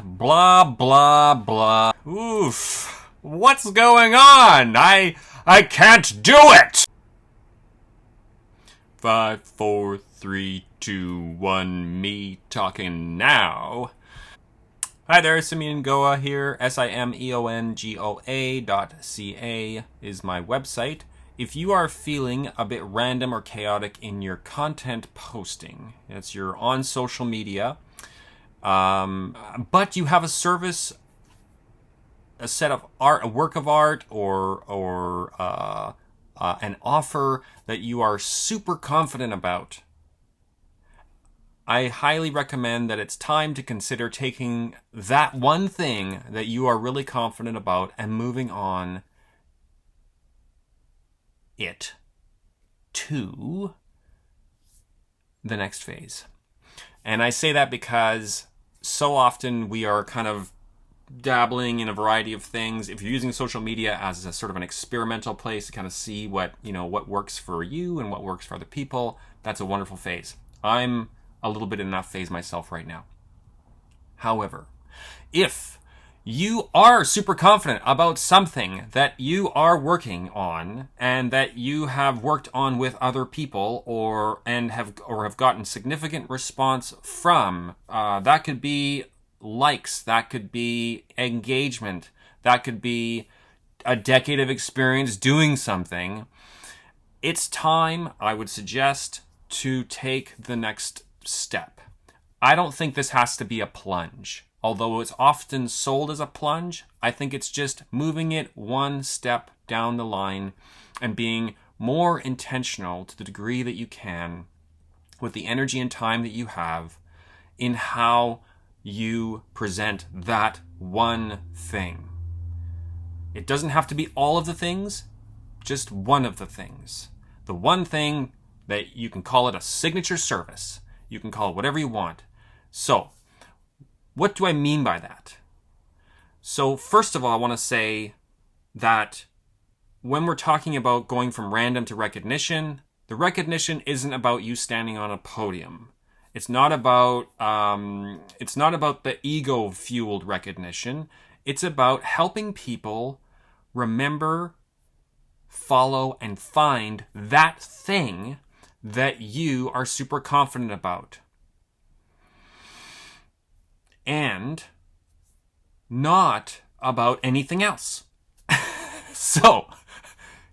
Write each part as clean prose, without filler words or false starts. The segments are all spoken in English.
blah, blah, blah. Oof. What's going on? I can't do it! 5, 4, 3, 2, 1, me talking now. Hi there, Simeon Goa here. SIMEONGOA.ca is my website. If you are feeling a bit random or chaotic in your content posting, it's you're on social media, but you have a service, a set of art, a work of art, or an offer that you are super confident about, I highly recommend that it's time to consider taking that one thing that you are really confident about and moving on it to the next phase. And I say that because so often we are kind of dabbling in a variety of things. If you're using social media as a sort of an experimental place to kind of see what works for you and what works for other people, that's a wonderful phase. I'm a little bit in that phase myself right now. However, if you are super confident about something that you are working on and that you have worked on with other people or have gotten significant response from, that could be likes, that could be engagement, that could be a decade of experience doing something, it's time, I would suggest, to take the next step. I don't think this has to be a plunge. Although it's often sold as a plunge, I think it's just moving it one step down the line and being more intentional to the degree that you can with the energy and time that you have in how you present that one thing. It doesn't have to be all of the things, just one of the things. The one thing that you can call it a signature service. You can call it whatever you want. So, what do I mean by that? So, first of all, I want to say that when we're talking about going from random to recognition, the recognition isn't about you standing on a podium. It's not about the ego-fueled recognition. It's about helping people remember, follow, and find that thing that you are super confident about. And not about anything else. So,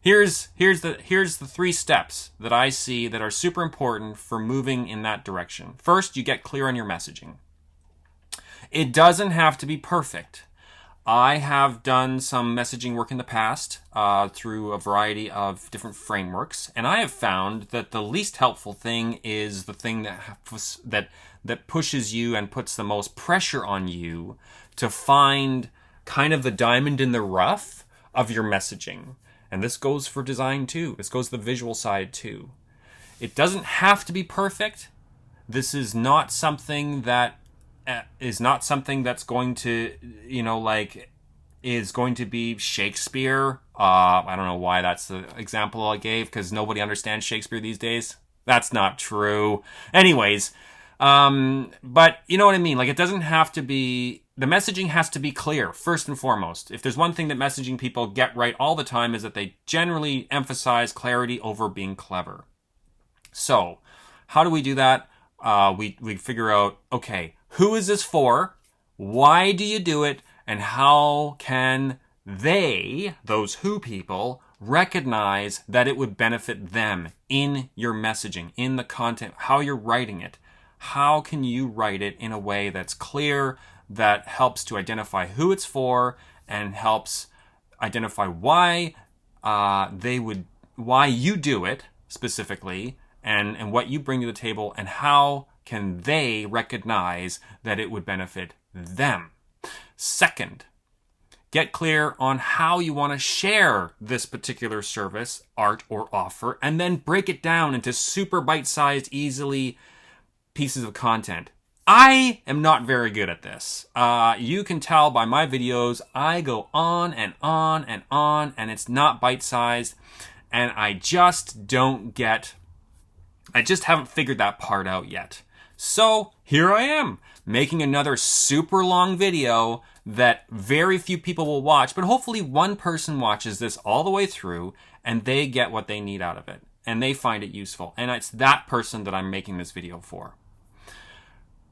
here's the 3 steps that I see that are super important for moving in that direction. First, you get clear on your messaging. It doesn't have to be perfect. I have done some messaging work in the past through a variety of different frameworks, and I have found that the least helpful thing is the thing that pushes you and puts the most pressure on you to find kind of the diamond in the rough of your messaging. And this goes for design too. This goes to the visual side too. It doesn't have to be perfect. This is not something that's going to, is going to be Shakespeare. I don't know why that's the example I gave, because nobody understands Shakespeare these days. That's not true. Anyways, but you know what I mean? Like, it doesn't have to be, the messaging has to be clear, first and foremost. If there's one thing that messaging people get right all the time is that they generally emphasize clarity over being clever. So, how do we do that? We figure out, okay, who is this for? Why do you do it? And how can they, those who people, recognize that it would benefit them in your messaging, in the content, how you're writing it? How can you write it in a way that's clear, that helps to identify who it's for, and helps identify why you do it specifically, and what you bring to the table, and how can they recognize that it would benefit them? Second, get clear on how you want to share this particular service, art, or offer, and then break it down into super bite-sized, easily pieces of content. I am not very good at this. You can tell by my videos, I go on and on and on, and it's not bite-sized, and I just haven't figured that part out yet. So here I am making another super long video that very few people will watch, but hopefully one person watches this all the way through and they get what they need out of it and they find it useful. And it's that person that I'm making this video for.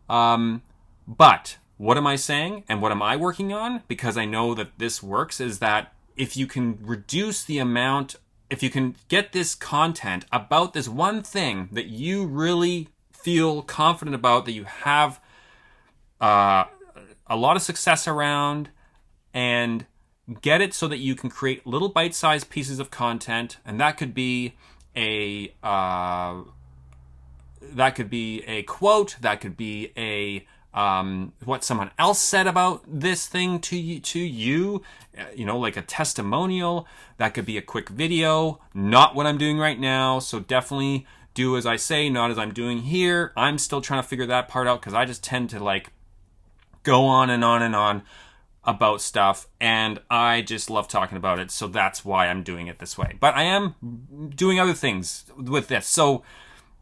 But what am I saying and what am I working on? Because I know that this works, is that if you can reduce the amount, if you can get this content about this one thing that you really feel confident about, that you have a lot of success around, and get it so that you can create little bite-sized pieces of content, and that could be a quote, that could be a what someone else said about this thing to you, like a testimonial. That could be a quick video, not what I'm doing right now. So definitely do as I say, not as I'm doing here. I'm still trying to figure that part out because I just tend to go on and on and on about stuff, and I just love talking about it. So that's why I'm doing it this way. But I am doing other things with this. So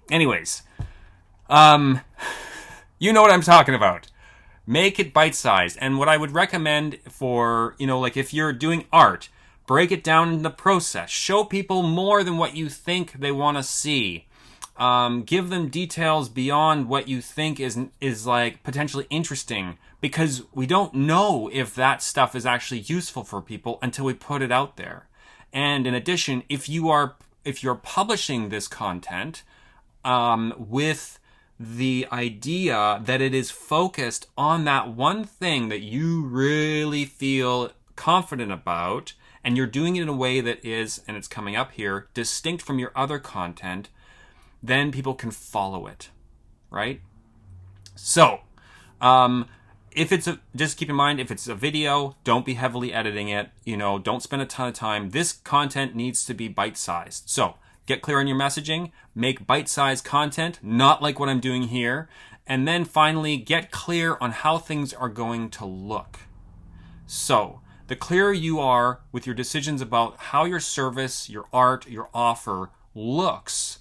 anyways, you know what I'm talking about. Make it bite-sized. And what I would recommend for, if you're doing art, break it down in the process. Show people more than what you think they want to see. Give them details beyond what you think is potentially interesting, because we don't know if that stuff is actually useful for people until we put it out there. And in addition, if you're publishing this content with the idea that it is focused on that one thing that you really feel confident about, and you're doing it in a way that is, and it's coming up here, distinct from your other content, then people can follow it, right? So, just keep in mind, if it's a video, don't be heavily editing it, don't spend a ton of time. This content needs to be bite-sized. So, get clear on your messaging, make bite-sized content, not like what I'm doing here, and then finally get clear on how things are going to look. So, the clearer you are with your decisions about how your service, your art, your offer looks,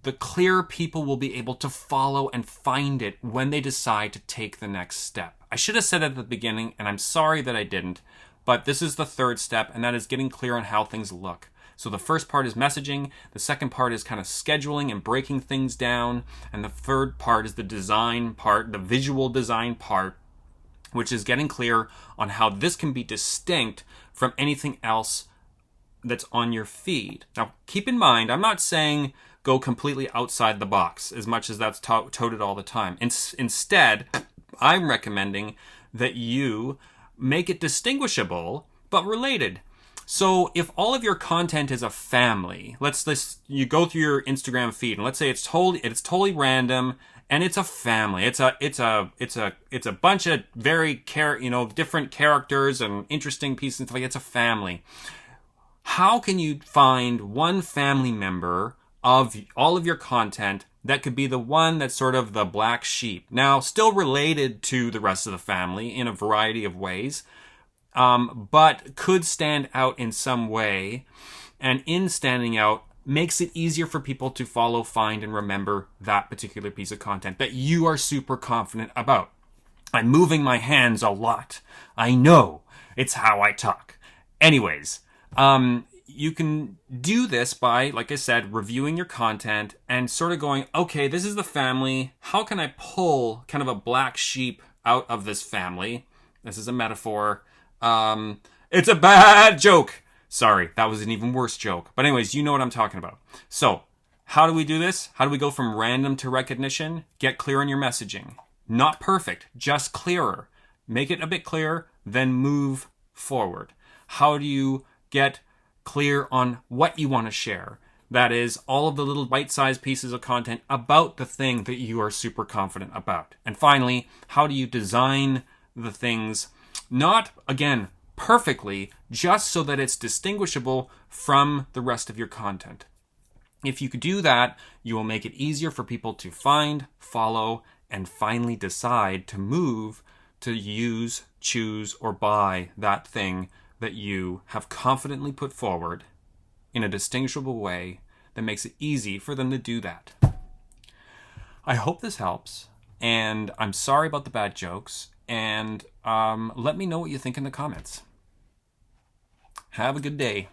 the clearer people will be able to follow and find it when they decide to take the next step. I should have said it at the beginning, and I'm sorry that I didn't, but this is the third step, and that is getting clear on how things look. So the first part is messaging, the second part is kind of scheduling and breaking things down, and the third part is the design part, the visual design part, which is getting clear on how this can be distinct from anything else that's on your feed. Now, keep in mind, I'm not saying go completely outside the box, as much as that's touted all the time. Instead, I'm recommending that you make it distinguishable, but related. So if all of your content is a family, you go through your Instagram feed, and let's say it's totally random, and it's a family. It's a bunch of very different characters and interesting pieces and stuff like. It's a family. How can you find one family member of all of your content that could be the one that's sort of the black sheep? Now, still related to the rest of the family in a variety of ways, but could stand out in some way, and in standing out makes it easier for people to follow, find, and remember that particular piece of content that you are super confident about. I'm moving my hands a lot. I know. It's how I talk. Anyways, you can do this by, like I said, reviewing your content and sort of going, okay, this is the family. How can I pull kind of a black sheep out of this family? This is a metaphor. It's a bad joke. Sorry, that was an even worse joke. But anyways, you know what I'm talking about. So, how do we do this? How do we go from random to recognition? Get clear on your messaging. Not perfect, just clearer. Make it a bit clearer, then move forward. How do you get clear on what you want to share? That is, all of the little bite-sized pieces of content about the thing that you are super confident about. And finally, how do you design the things, not, again, perfectly, just so that it's distinguishable from the rest of your content. If you could do that, you will make it easier for people to find, follow, and finally decide to move to use, choose, or buy that thing that you have confidently put forward in a distinguishable way that makes it easy for them to do that. I hope this helps. And I'm sorry about the bad jokes. And let me know what you think in the comments. Have a good day.